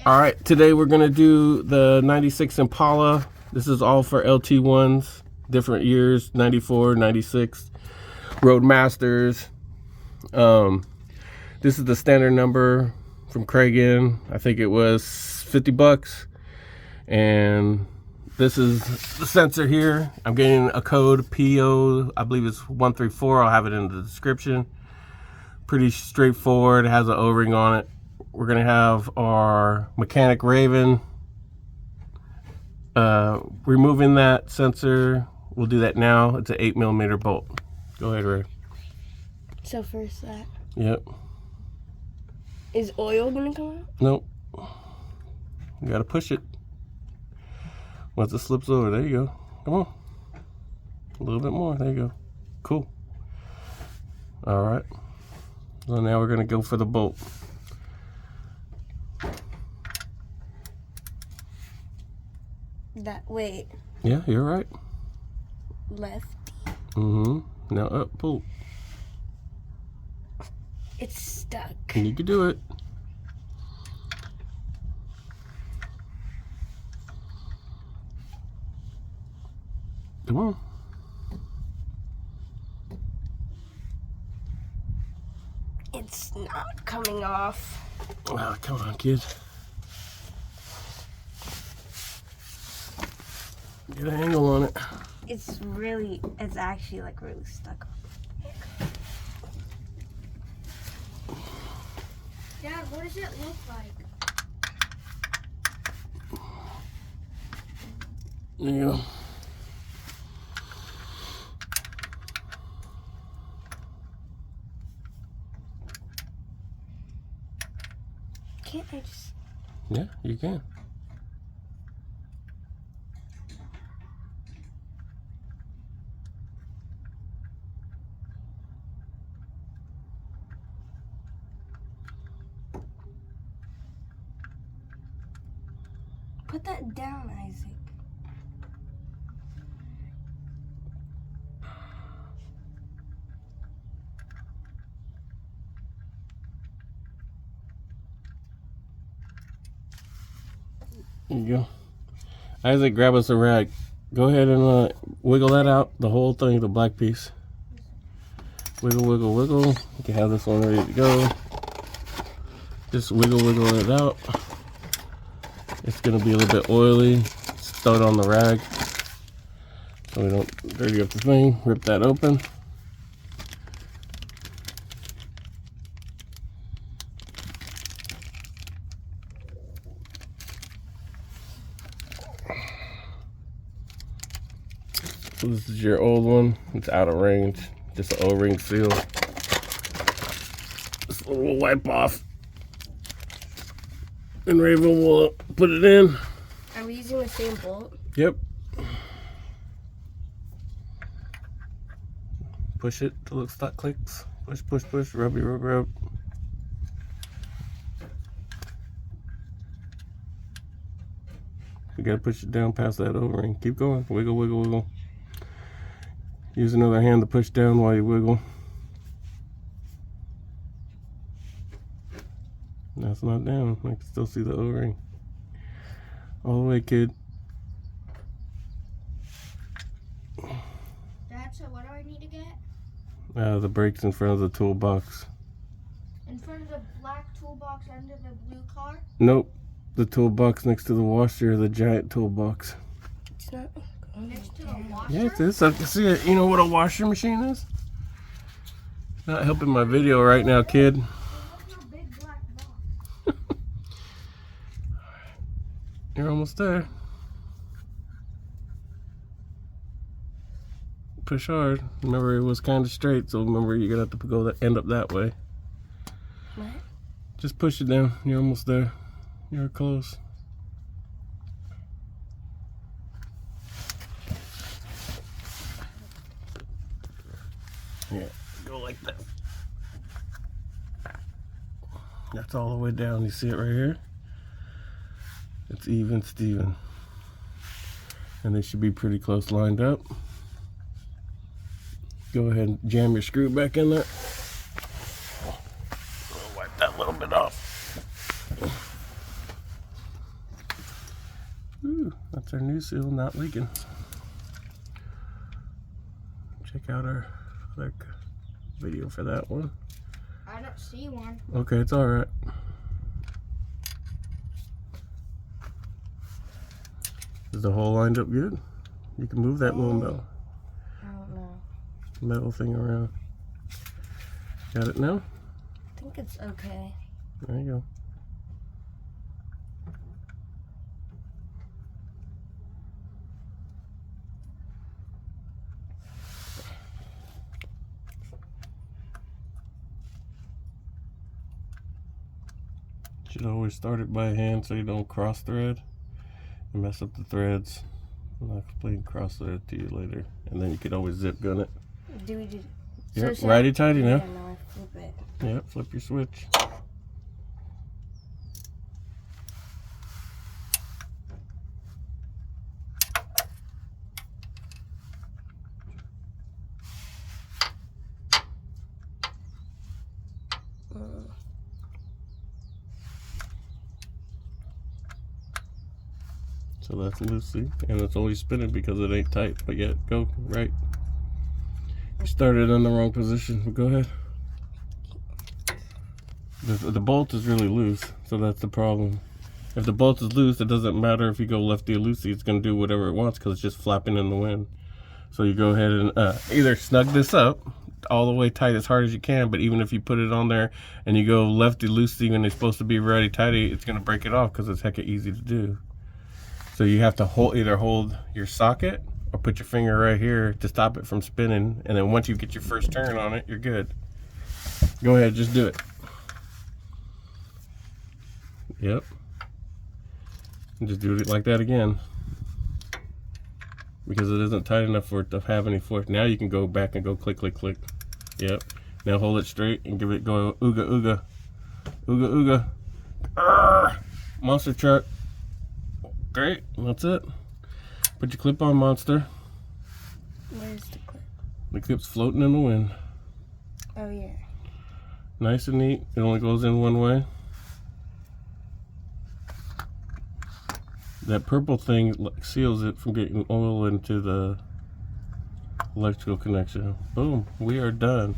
All right, today we're gonna do the 96 Impala. This is all for LT1s, different years, 94, 96, Roadmasters. This is the standard number from Craigan. I think it was 50 bucks. And this is the sensor here. I'm getting a code PO, I believe it's 134. I'll have it in the description. Pretty straightforward, it has an O-ring on it. We're gonna have our mechanic Raven removing that sensor. We'll do that now. It's an 8mm bolt. Go ahead, Ray. So first that. Yep. Is oil gonna come out? Nope. You gotta push it. Once it slips over, there you go. Come on. A little bit more. There you go. Cool. All right. So now we're gonna go for the bolt. Wait. Yeah, you're right. Left. Mm-hmm. Now up, pull. It's stuck. And you can do it. Come on. It's not coming off. Oh, come on, kid. Get an angle on it. It's actually like really stuck. Dad, what does it look like? There you go. Can't I just... Yeah, you can. Put that down, Isaac. There you go. Isaac, grab us a rag. Go ahead and wiggle that out, the whole thing, the black piece. Wiggle, wiggle, wiggle. You can have this one ready to go. Just wiggle, wiggle it out. It's gonna be a little bit oily. Just throw it on the rag so we don't dirty up the thing. Rip that open. So this is your old one. It's out of range. Just an O-ring seal. This little wipe off. And Raven will put it in. Are we using the same bolt? Yep. Push it till it stop clicks. Push, push, push. Rub, rub, rub. You gotta push it down past that O-ring. Keep going. Wiggle, wiggle, wiggle. Use another hand to push down while you wiggle. That's not down. I can still see the O-ring. All the way, kid. Dad, so what do I need to get? The brakes in front of the toolbox. In front of the black toolbox under the blue car? Nope. The toolbox next to the washer, the giant toolbox. It's not next to the washer? Yeah, it is. I can see it. You know what a washer machine is? Not helping my video right now, kid. You're almost there. Push hard. Remember, it was kind of straight, so remember, you're gonna have to go end up that way. What? Just push it down. You're almost there. You're close. Yeah, go like that. That's all the way down. You see it right here? It's even Steven. And they should be pretty close lined up. Go ahead and jam your screw back in there. I'll wipe that little bit off. That's our new seal not leaking. Check out our other video for that one. I don't see one. Okay, it's alright. Is the hole lined up good? You can move that little metal. I don't know. Metal thing around. Got it now? I think it's okay. There you go. Should always start it by hand so you don't cross thread and mess up the threads. I'll explain cross thread to you later, and then you could always zip gun it. Do we do? Yep, righty tighty now. Yeah, no, I flip it. Yep, flip your switch. So that's loosely, and it's only spinning because it ain't tight, but yet go right. You started in the wrong position, but go ahead. The bolt is really loose, so that's the problem. If the bolt is loose, it doesn't matter if you go lefty or loosey, it's going to do whatever it wants because it's just flapping in the wind. So you go ahead and either snug this up all the way tight as hard as you can, but even if you put it on there and you go lefty loosey when it's supposed to be righty tighty, it's going to break it off because it's hecka easy to do. So you have to either hold your socket or put your finger right here to stop it from spinning, and then once you get your first turn on it, you're good. Go ahead, just do it. Yep. And just do it like that again. Because it isn't tight enough for it to have any force. Now you can go back and go click, click, click. Yep. Now hold it straight and give it go ooga, ooga. Ooga, ooga. Arrgh! Monster truck. Great, that's it. Put your clip on, monster. Where's the clip? The clip's floating in the wind. Oh yeah. Nice and neat. It only goes in one way. That purple thing seals it from getting oil into the electrical connection. Boom, we are done.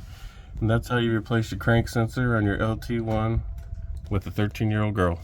And that's how you replace your crank sensor on your LT1 with a 13-year-old girl.